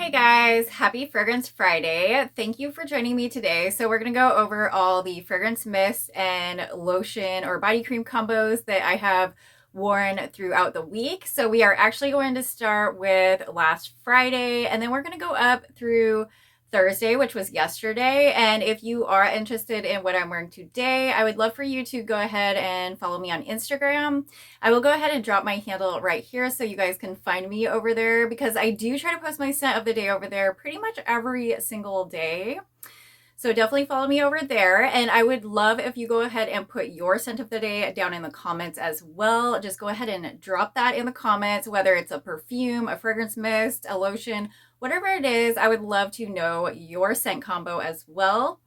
Hey guys, happy Fragrance Friday. Thank you for joining me today. So we're going to go over all the fragrance mist and lotion or body cream combos that I have worn throughout the week. So we are actually going to start with last Friday, and then we're going to go up through Thursday, which was yesterday. And if you are interested in what I'm wearing today, I would love for you to go ahead and follow me on Instagram. I will go ahead and drop my handle right here so you guys can find me over there, because I do try to post my scent of the day over there pretty much every single day. So definitely follow me over there. And I would love if you go ahead and put your scent of the day down in the comments as well. Just go ahead and drop that in the comments, whether it's a perfume, a fragrance mist, a lotion, whatever it is. I would love to know your scent combo as well.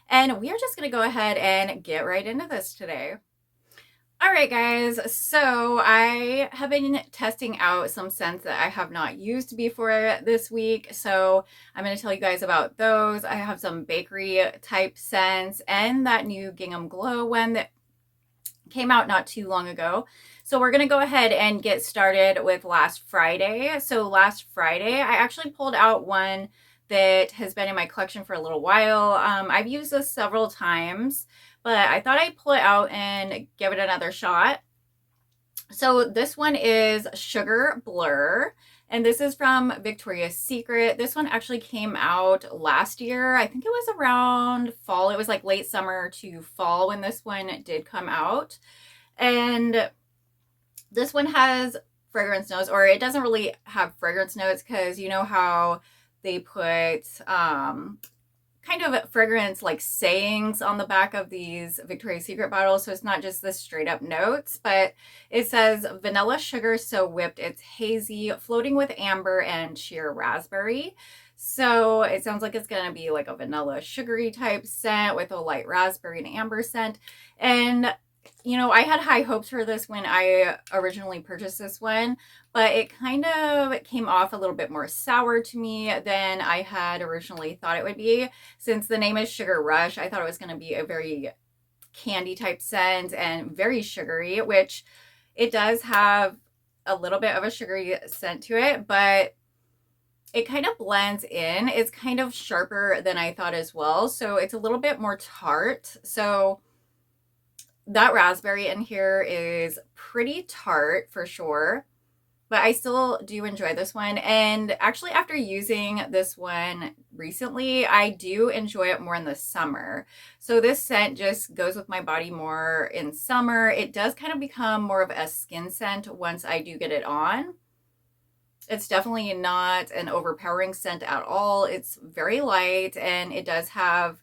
And we are just going to go ahead and get right into this today. All right, guys, so I have been testing out some scents that I have not used before this week. So I'm going to tell you guys about those. I have some bakery type scents and that new Gingham Glow one that came out not too long ago. So we're going to go ahead and get started with last Friday. So last Friday, I actually pulled out one that has been in my collection for a little while. I've used this several times, but I thought I'd pull it out and give it another shot. So this one is Sugar Blur, and this is from Victoria's Secret. This one actually came out last year. I think it was around fall. It was like late summer to fall when this one did come out. And this one has fragrance notes, or it doesn't really have fragrance notes because you know how they put kind of fragrance like sayings on the back of these Victoria's Secret bottles. So it's not just the straight up notes, but it says vanilla sugar so whipped it's hazy, floating with amber and sheer raspberry. So it sounds like it's going to be like a vanilla sugary type scent with a light raspberry and amber scent. And you know, I had high hopes for this when I originally purchased this one, but it kind of came off a little bit more sour to me than I had originally thought it would be. Since the name is Sugar Rush, I thought it was going to be a very candy type scent and very sugary, which it does have a little bit of a sugary scent to it, but it kind of blends in. It's kind of sharper than I thought as well. So it's a little bit more tart. So that raspberry in here is pretty tart for sure, but I still do enjoy this one. And actually, after using this one recently, I do enjoy it more in the summer. So this scent just goes with my body more in summer. It does kind of become more of a skin scent once I do get it on. It's definitely not an overpowering scent at all. It's very light, and it does have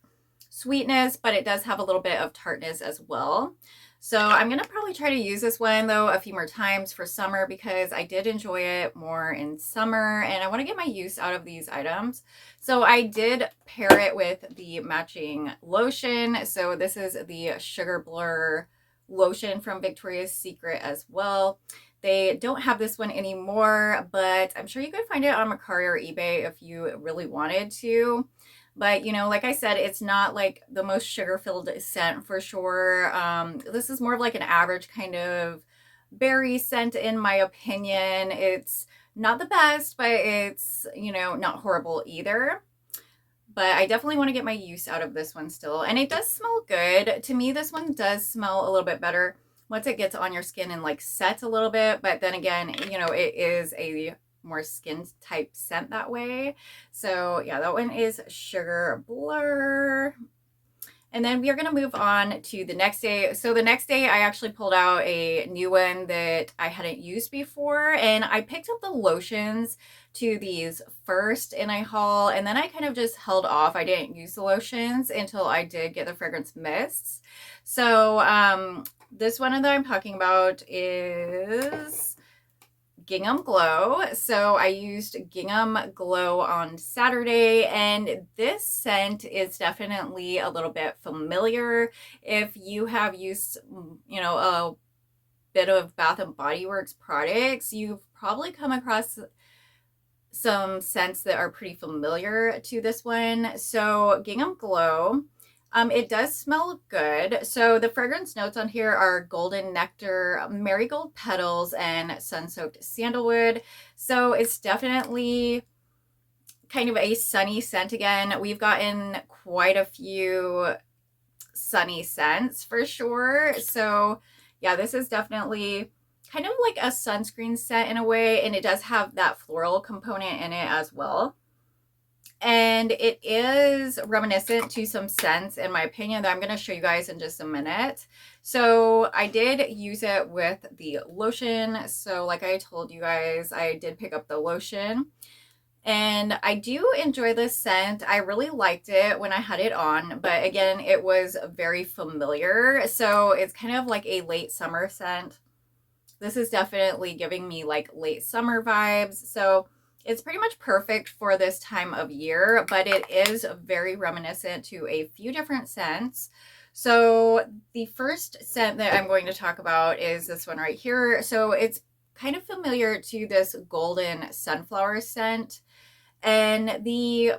sweetness, but it does have a little bit of tartness as well. So I'm going to probably try to use this one though a few more times for summer, because I did enjoy it more in summer and I want to get my use out of these items. So I did pair it with the matching lotion. So this is the Sugar Blur lotion from Victoria's Secret as well. They don't have this one anymore, but I'm sure you could find it on Mercari or eBay if you really wanted to. But, you know, like I said, it's not like the most sugar-filled scent for sure. This is more of like an average kind of berry scent in my opinion. It's not the best, but it's, you know, not horrible either. But I definitely want to get my use out of this one still. And it does smell good. To me, this one does smell a little bit better once it gets on your skin and like sets a little bit. But then again, you know, it is a more skin type scent that way. So yeah, that one is Sugar Blur. And then we are going to move on to the next day. So the next day I actually pulled out a new one that I hadn't used before, and I picked up the lotions to these first in a haul, and then I kind of just held off. I didn't use the lotions until I did get the fragrance mists. So this one that I'm talking about is Gingham Glow. So I used Gingham Glow on Saturday, and this scent is definitely a little bit familiar. If you have used, you know, a bit of Bath and Body Works products, you've probably come across some scents that are pretty familiar to this one. So Gingham Glow, it does smell good. So the fragrance notes on here are golden nectar, marigold petals, and sun-soaked sandalwood. So it's definitely kind of a sunny scent again. We've gotten quite a few sunny scents for sure. So yeah, this is definitely kind of like a sunscreen scent in a way, and it does have that floral component in it as well. And it is reminiscent to some scents, in my opinion, that I'm going to show you guys in just a minute. So I did use it with the lotion. So like I told you guys, I did pick up the lotion. And I do enjoy this scent. I really liked it when I had it on, but again, it was very familiar. So it's kind of like a late summer scent. This is definitely giving me like late summer vibes. So it's pretty much perfect for this time of year, but it is very reminiscent to a few different scents. So the first scent that I'm going to talk about is this one right here. So it's kind of familiar to this golden sunflower scent, and the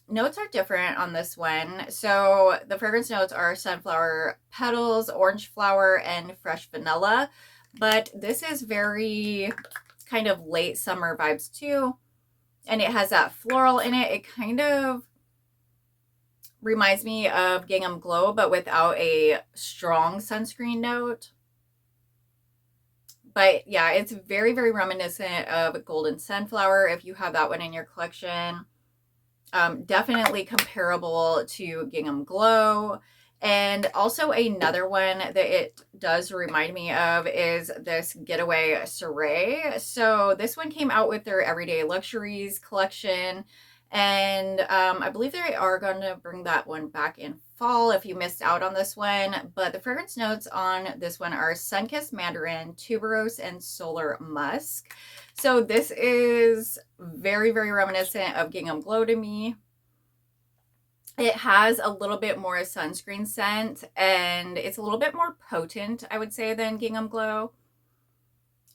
notes are different on this one. So the fragrance notes are sunflower petals, orange flower, and fresh vanilla. But this is very kind of late summer vibes too. And it has that floral in it. It kind of reminds me of Gingham Glow, but without a strong sunscreen note. But yeah, it's very, very reminiscent of Golden Sunflower if you have that one in your collection. Definitely comparable to Gingham Glow. And also another one that it does remind me of is this Getaway Soiree. So this one came out with their Everyday Luxuries collection. And I believe they are going to bring that one back in fall if you missed out on this one. But the fragrance notes on this one are Sunkissed Mandarin, Tuberose, and Solar Musk. So this is very, very reminiscent of Gingham Glow to me. It has a little bit more sunscreen scent, and it's a little bit more potent, I would say, than Gingham Glow.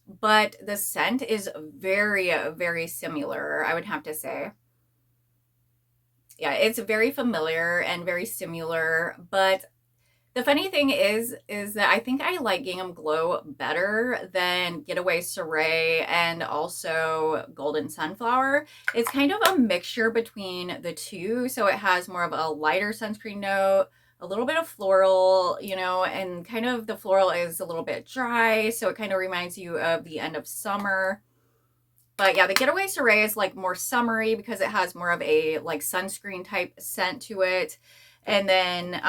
But the scent is very, very similar, I would have to say. Yeah, it's very familiar and very similar, but the funny thing is that I think I like Gingham Glow better than Getaway Soiree and also Golden Sunflower. It's kind of a mixture between the two. So it has more of a lighter sunscreen note, a little bit of floral, you know, and kind of the floral is a little bit dry. So it kind of reminds you of the end of summer. But yeah, the Getaway Soiree is like more summery because it has more of a like sunscreen type scent to it. And then,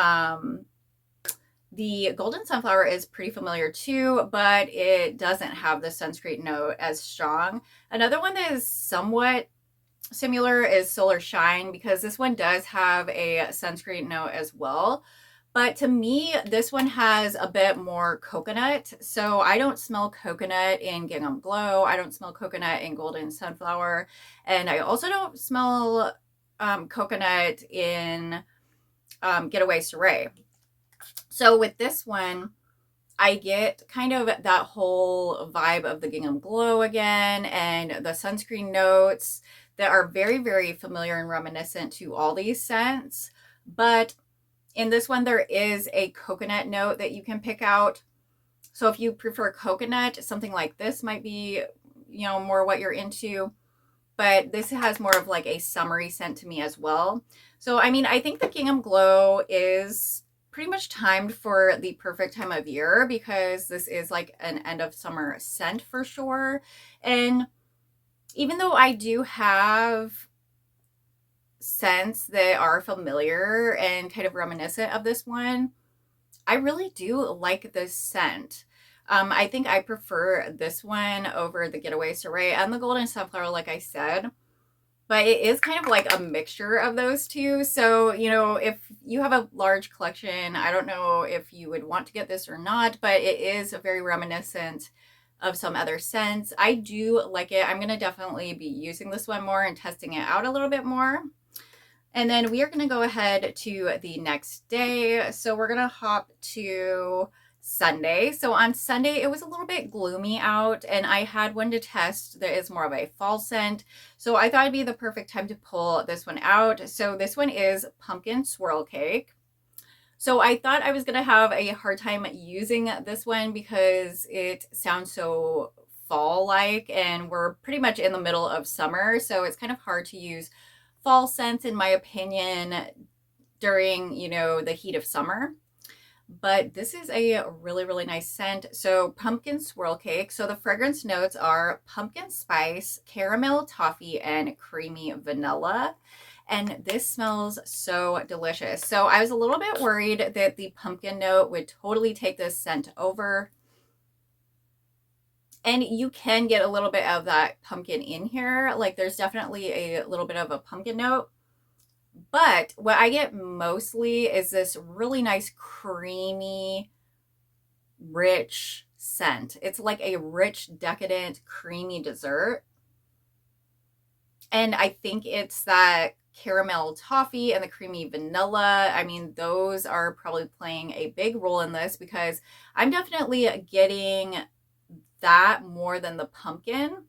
the Golden Sunflower is pretty familiar too, but it doesn't have the sunscreen note as strong. Another one that is somewhat similar is Solar Shine, because this one does have a sunscreen note as well. But to me, this one has a bit more coconut. So I don't smell coconut in Gingham Glow. I don't smell coconut in Golden Sunflower. And I also don't smell coconut in Getaway Soiree. So with this one, I get kind of that whole vibe of the Gingham Glow again, and the sunscreen notes that are very, very familiar and reminiscent to all these scents. But in this one, there is a coconut note that you can pick out. So if you prefer coconut, something like this might be, you know, more what you're into. But this has more of like a summery scent to me as well. So, I mean, I think the Gingham Glow is pretty much timed for the perfect time of year because this is like an end of summer scent for sure. And even though I do have scents that are familiar and kind of reminiscent of this one, I really do like this scent. I think I prefer this one over the Getaway Soiree and the Golden Sunflower, like I said. But it is kind of like a mixture of those two. So, you know, if you have a large collection, I don't know if you would want to get this or not, but it is very reminiscent of some other scents. I do like it. I'm going to definitely be using this one more and testing it out a little bit more. And then we are going to go ahead to the next day. So we're going to hop to Sunday. So on Sunday, it was a little bit gloomy out, and I had one to test that is more of a fall scent. So I thought it'd be the perfect time to pull this one out. So this one is Pumpkin Swirl Cake. So I thought I was going to have a hard time using this one because it sounds so fall-like, and we're pretty much in the middle of summer, so it's kind of hard to use fall scents, in my opinion, during, you know, the heat of summer. But this is a really, really nice scent. So pumpkin swirl cake. So the fragrance notes are pumpkin spice, caramel toffee, and creamy vanilla. And this smells so delicious. So I was a little bit worried that the pumpkin note would totally take this scent over. And you can get a little bit of that pumpkin in here. Like there's definitely a little bit of a pumpkin note. But what I get mostly is this really nice, creamy, rich scent. It's like a rich, decadent, creamy dessert. And I think it's that caramel toffee and the creamy vanilla. I mean, those are probably playing a big role in this because I'm definitely getting that more than the pumpkin,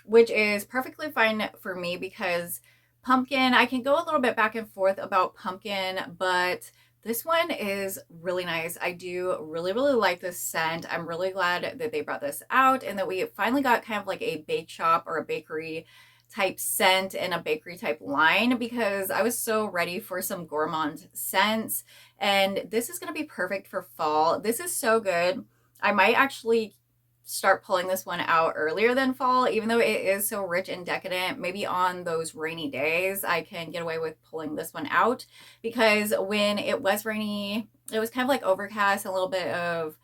which is perfectly fine for me because pumpkin, I can go a little bit back and forth about pumpkin, but this one is really nice. I do really, really like this scent. I'm really glad that they brought this out and that we finally got kind of like a bake shop or a bakery type scent and a bakery type line because I was so ready for some gourmand scents. And this is going to be perfect for fall. This is so good. I might actually start pulling this one out earlier than fall, even though it is so rich and decadent. Maybe on those rainy days I can get away with pulling this one out because when it was rainy, it was kind of like overcast, a little bit of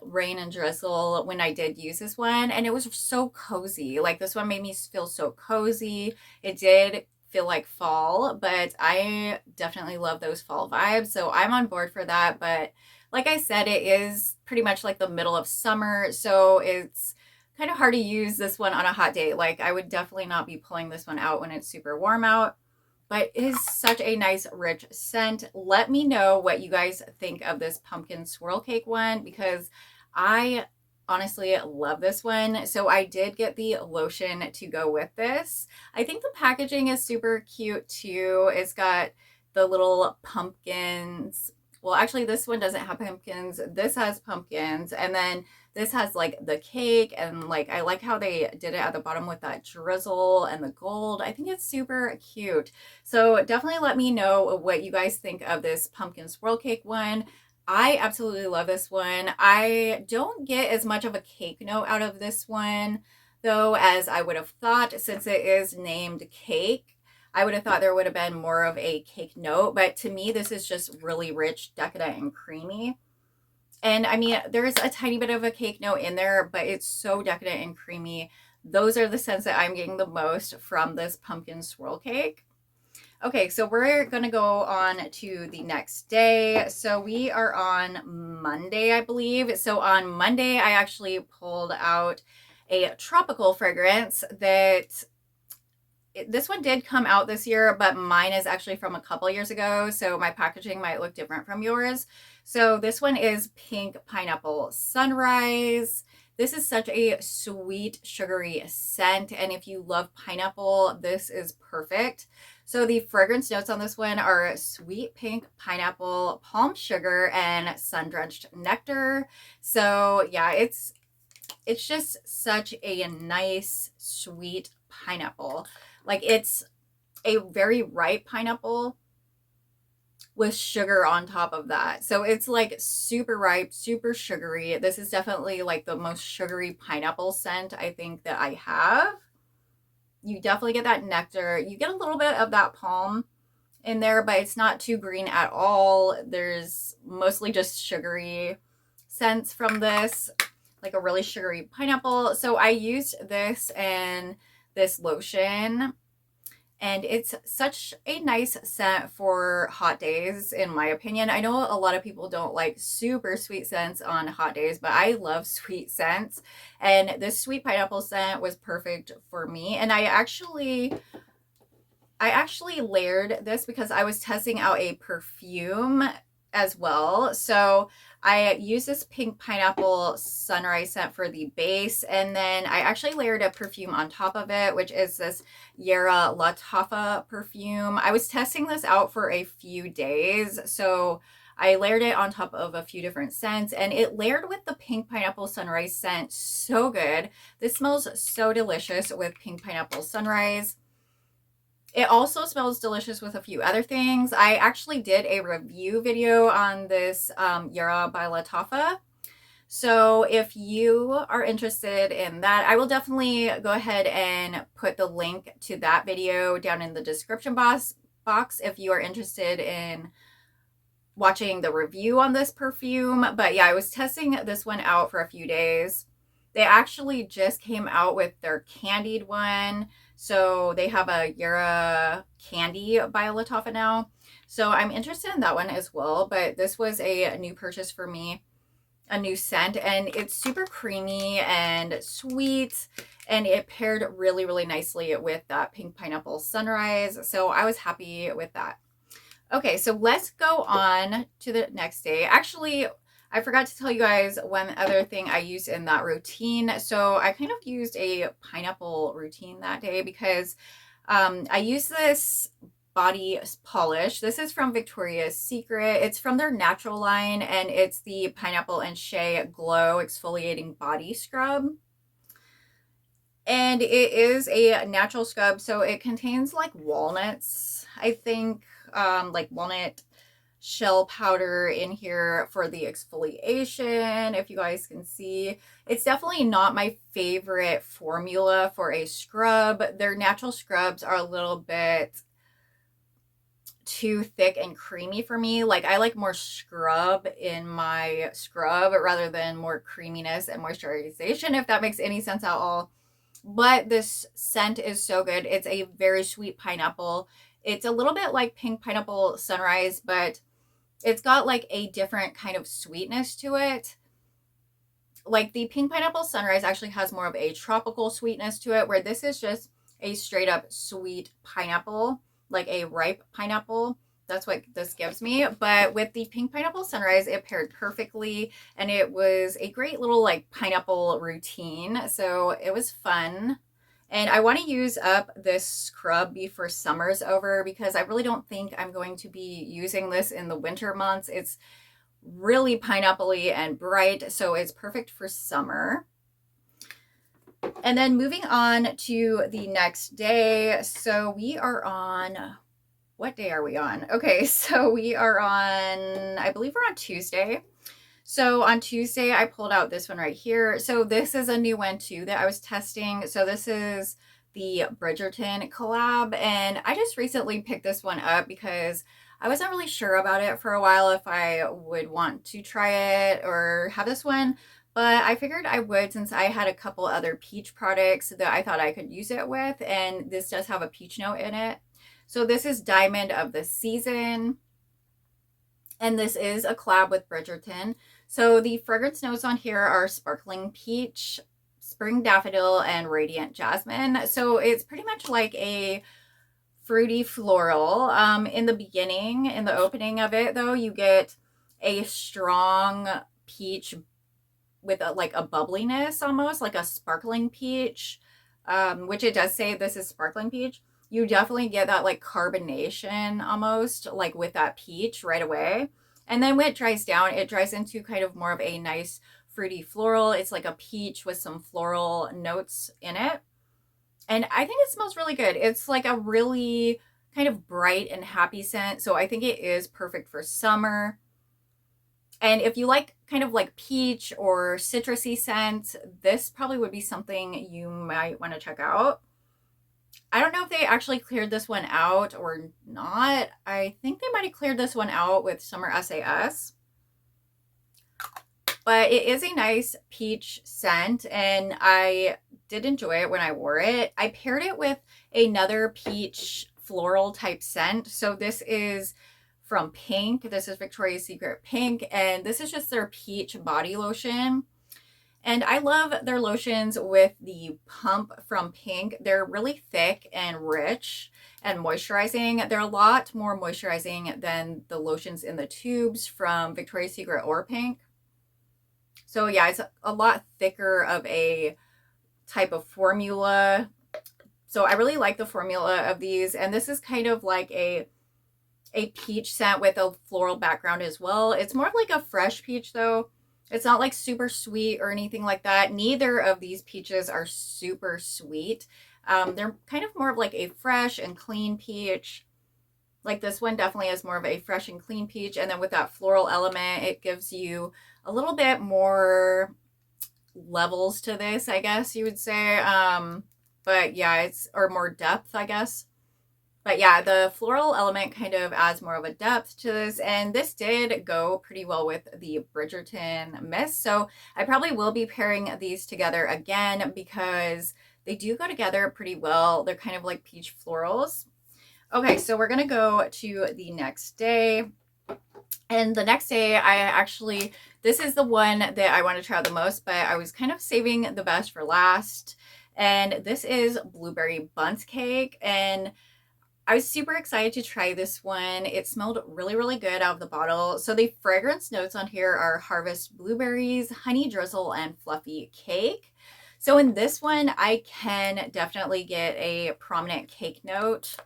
rain and drizzle when I did use this one, and it was so cozy. Like this one made me feel so cozy. It did feel like fall, but I definitely love those fall vibes, so I'm on board for that. But like I said, it is pretty much like the middle of summer, so it's kind of hard to use this one on a hot day. Like I would definitely not be pulling this one out when it's super warm out, but it is such a nice rich scent. Let me know what you guys think of this pumpkin swirl cake one because I honestly love this one. So I did get the lotion to go with this. I think the packaging is super cute too. It's got the little pumpkins. Well, actually, this one doesn't have pumpkins. This has pumpkins. And then this has like the cake. And like, I like how they did it at the bottom with that drizzle and the gold. I think it's super cute. So definitely let me know what you guys think of this pumpkin swirl cake one. I absolutely love this one. I don't get as much of a cake note out of this one, though, as I would have thought since it is named cake. I would have thought there would have been more of a cake note, but to me, this is just really rich, decadent, and creamy. And I mean, there's a tiny bit of a cake note in there, but it's so decadent and creamy. Those are the scents that I'm getting the most from this pumpkin swirl cake. Okay, so we're going to go on to the next day. So we are on Monday, I believe. So on Monday, I actually pulled out a tropical fragrance that this one did come out this year, but mine is actually from a couple years ago, so my packaging might look different from yours. So this one is Pink Pineapple Sunrise. This is such a sweet, sugary scent, and if you love pineapple, this is perfect. So the fragrance notes on this one are sweet pink pineapple, palm sugar, and sun-drenched nectar. So yeah, it's just such a nice, sweet pineapple. Like it's a very ripe pineapple with sugar on top of that. So it's like super ripe, super sugary. This is definitely like the most sugary pineapple scent I think that I have. You definitely get that nectar. You get a little bit of that palm in there, but it's not too green at all. There's mostly just sugary scents from this, like a really sugary pineapple. So I used this and this lotion, and it's such a nice scent for hot days, in my opinion. I know a lot of people don't like super sweet scents on hot days, but I love sweet scents, and this sweet pineapple scent was perfect for me. And I actually layered this because I was testing out a perfume as well. So I used this Pink Pineapple Sunrise scent for the base, and then I actually layered a perfume on top of it, which is this Yara Lataffa perfume. I was testing this out for a few days, so I layered it on top of a few different scents, and it layered with the pink pineapple sunrise scent. So good. This smells so delicious with pink pineapple sunrise. It also smells delicious with a few other things. I actually did a review video on this Yara by Lattafa. So if you are interested in that, I will definitely go ahead and put the link to that video down in the description box if you are interested in watching the review on this perfume. But yeah, I was testing this one out for a few days. They actually just came out with their candied one. So they have a Yara Candy by Lattafa now. So I'm interested in that one as well. But this was a new purchase for me, a new scent, and it's super creamy and sweet, and it paired really, really nicely with that pink pineapple sunrise. So I was happy with that. Okay, so let's go on to the next day. Actually, I forgot to tell you guys one other thing I used in that routine. So I kind of used a pineapple routine that day because I used this body polish. This is from Victoria's Secret. It's from their natural line, and it's the Pineapple and Shea Glow Exfoliating Body Scrub. And it is a natural scrub, so it contains like walnuts, I think, like walnut shell powder in here for the exfoliation, if you guys can see. It's definitely not my favorite formula for a scrub. Their natural scrubs are a little bit too thick and creamy for me. Like, I like more scrub in my scrub rather than more creaminess and moisturization, if that makes any sense at all. But this scent is so good. It's a very sweet pineapple. It's a little bit like pink pineapple sunrise, but it's got like a different kind of sweetness to it. Like the pink pineapple sunrise actually has more of a tropical sweetness to it, where this is just a straight up sweet pineapple, like a ripe pineapple. That's what this gives me. But with the pink pineapple sunrise, it paired perfectly, and it was a great little like pineapple routine. So it was fun. And I want to use up this scrub before summer's over, because I really don't think I'm going to be using this in the winter months. It's really pineapple-y and bright, so it's perfect for summer. And then moving on to the next day. So we are on, what day are we on? Okay, so we are on, I believe we're on Tuesday. So on Tuesday, I pulled out this one right here. So this is a new one too that I was testing. So this is the Bridgerton collab, and I just recently picked this one up because I wasn't really sure about it for a while if I would want to try it or have this one. But I figured I would, since I had a couple other peach products that I thought I could use it with, and this does have a peach note in it. So this is Diamond of the Season, and this is a collab with Bridgerton. So the fragrance notes on here are sparkling peach, spring daffodil, and radiant jasmine. So it's pretty much like a fruity floral. In the beginning, in the opening of it though, you get a strong peach with like a bubbliness, almost like a sparkling peach, which it does say this is sparkling peach. You definitely get that like carbonation almost like with that peach right away. And then when it dries down, it dries into kind of more of a nice fruity floral. It's like a peach with some floral notes in it. And I think it smells really good. It's like a really kind of bright and happy scent. So I think it is perfect for summer. And if you like kind of like peach or citrusy scents, this probably would be something you might want to check out. I don't know if they actually cleared this one out or not. I think they might have cleared this one out with Summer SAS. But it is a nice peach scent, and I did enjoy it when I wore it. I paired it with another peach floral type scent. So this is from Pink. This is Victoria's Secret Pink, and this is just their peach body lotion. And I love their lotions with the pump from Pink. They're really thick and rich and moisturizing. They're a lot more moisturizing than the lotions in the tubes from Victoria's Secret or Pink. So yeah, it's a lot thicker of a type of formula. So I really like the formula of these. And this is kind of like a a peach scent with a floral background as well. It's more of like a fresh peach though. It's not like super sweet or anything like that. Neither of these peaches are super sweet. They're kind of more of like a fresh and clean peach. Like this one definitely is more of a fresh and clean peach. And then with that floral element, it gives you a little bit more levels to this, I guess you would say. But yeah, it's, or more depth, I guess. But yeah, the floral element kind of adds more of a depth to this. And this did go pretty well with the Bridgerton mist. So I probably will be pairing these together again because they do go together pretty well. They're kind of like peach florals. Okay, so we're going to go to the next day. And the next day, this is the one that I want to try out the most, but I was kind of saving the best for last. And this is blueberry bundt cake. And I was super excited to try this one. It smelled really, really good out of the bottle. So the fragrance notes on here are harvest blueberries, honey drizzle, and fluffy cake. So in this one, I can definitely get a prominent cake note.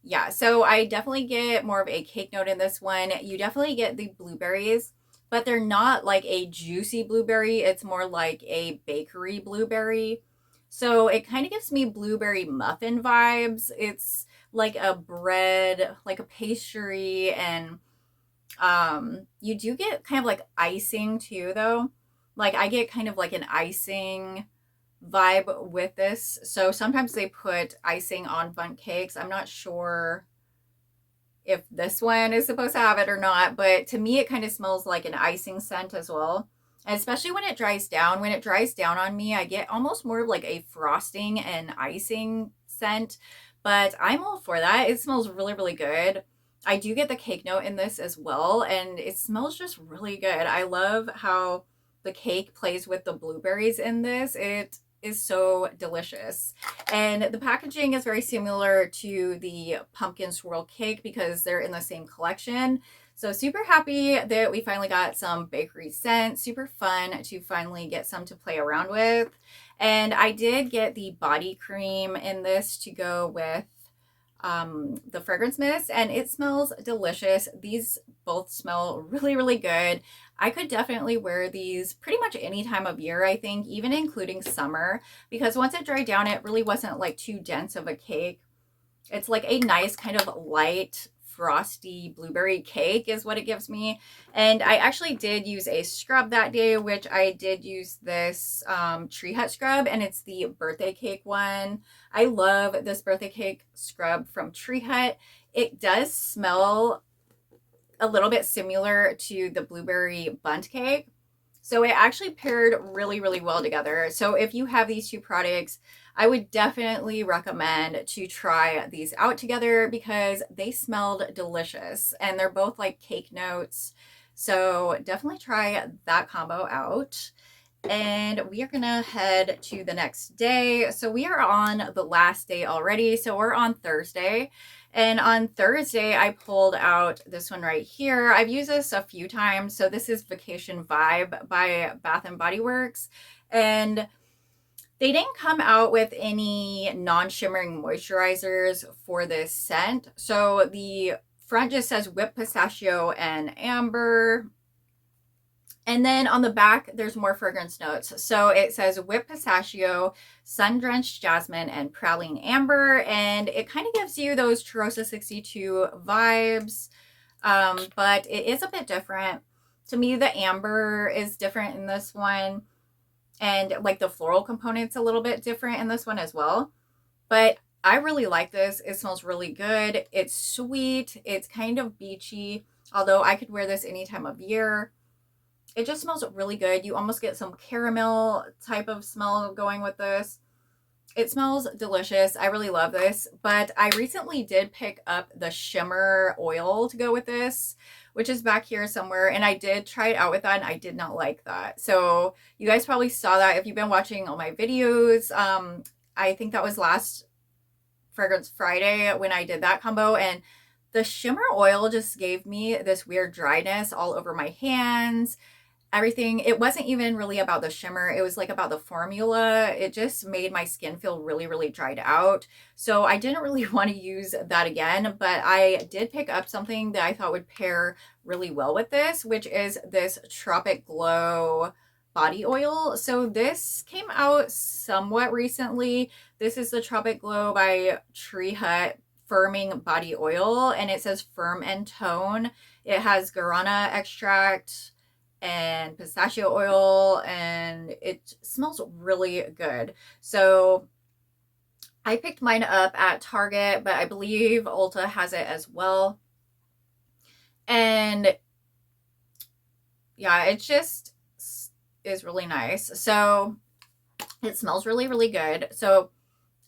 Yeah, so I definitely get more of a cake note in this one. You definitely get the blueberries, but they're not like a juicy blueberry. It's more like a bakery blueberry. So it kind of gives me blueberry muffin vibes. It's like a bread, like a pastry, and you do get kind of like icing too, though. Like I get kind of like an icing vibe with this. So sometimes they put icing on bundt cakes. I'm not sure if this one is supposed to have it or not, but to me it kind of smells like an icing scent as well. And especially when it dries down. When it dries down on me, I get almost more of like a frosting and icing scent, but I'm all for that. It smells really, really good. I do get the cake note in this as well, and it smells just really good. I love how the cake plays with the blueberries in this. It is so delicious. And the packaging is very similar to the pumpkin swirl cake because they're in the same collection. So super happy that we finally got some bakery scents. Super fun to finally get some to play around with. And I did get the body cream in this to go with the fragrance mist, and it smells delicious. These both smell really, really good. I could definitely wear these pretty much any time of year, I think, even including summer, because once it dried down, it really wasn't like too dense of a cake. It's like a nice kind of light frosty blueberry cake is what it gives me. And I actually did use a scrub that day, which I did use this Tree Hut scrub, and it's the birthday cake one. I love this birthday cake scrub from Tree Hut. It does smell a little bit similar to the blueberry bundt cake. So it actually paired really, really well together. So if you have these two products, I would definitely recommend to try these out together because they smelled delicious and they're both like cake notes. So definitely try that combo out. And we are going to head to the next day. So we are on the last day already. So we're on Thursday. And on Thursday, I pulled out this one right here. I've used this a few times. So this is Vacation Vibe by Bath and Body Works. And they didn't come out with any non-shimmering moisturizers for this scent. So the front just says whipped pistachio and amber. And then on the back, there's more fragrance notes. So it says whipped pistachio, sun-drenched jasmine, and praline amber. And it kind of gives you those Cheirosa 62 vibes, but it is a bit different. To me, the amber is different in this one. And like the floral component's a little bit different in this one as well. But I really like this. It smells really good. It's sweet. It's kind of beachy, although I could wear this any time of year. It just smells really good. You almost get some caramel type of smell going with this. It smells delicious. I really love this. But I recently did pick up the shimmer oil to go with this, which is back here somewhere. And I did try it out with that and I did not like that. So you guys probably saw that if you've been watching all my videos. I think that was last Fragrance Friday when I did that combo. And the shimmer oil just gave me this weird dryness all over my hands. everything. It wasn't even really about the shimmer. It was like about the formula. It just made my skin feel really, really dried out. So I didn't really want to use that again, but I did pick up something that I thought would pair really well with this, which is this Tropic Glow body oil. So this came out somewhat recently. This is the Tropic Glow by Tree Hut firming body oil, and it says firm and tone. It has guarana extract and pistachio oil, and it smells really good. So I picked mine up at Target, but I believe Ulta has it as well. And yeah, it just is really nice. So it smells really, really good. So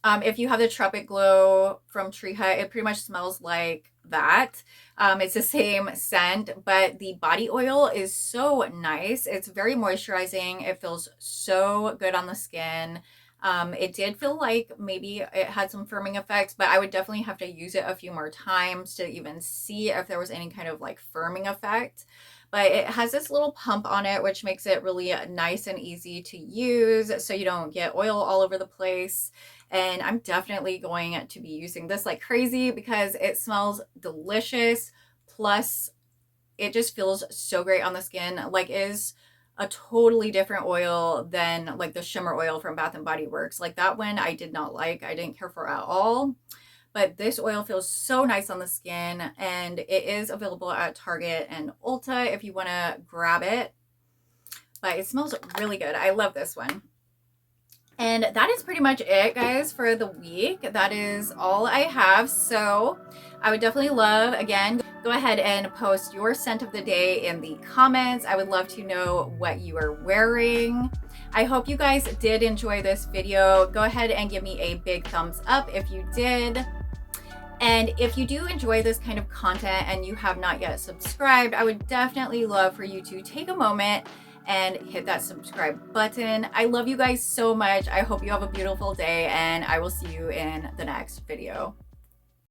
if you have the Tropic Glow from Tree Hut, it pretty much smells like that. It's the same scent, but the body oil is so nice. It's very moisturizing. It feels so good on the skin. It did feel like maybe it had some firming effects, but I would definitely have to use it a few more times to even see if there was any kind of like firming effect. But it has this little pump on it, which makes it really nice and easy to use so you don't get oil all over the place. And I'm definitely going to be using this like crazy because it smells delicious. Plus, it just feels so great on the skin. Like, it is a totally different oil than like the shimmer oil from Bath and Body Works. Like, that one I did not like. I didn't care for at all. But this oil feels so nice on the skin, and it is available at Target and Ulta if you want to grab it. But it smells really good. I love this one. And that is pretty much it, guys, for the week. That is all I have. So I would definitely love, again, go ahead and post your scent of the day in the comments. I would love to know what you are wearing. I hope you guys did enjoy this video. Go ahead and give me a big thumbs up if you did. And if you do enjoy this kind of content and you have not yet subscribed, I would definitely love for you to take a moment and hit that subscribe button. I love you guys so much. I hope you have a beautiful day, and I will see you in the next video.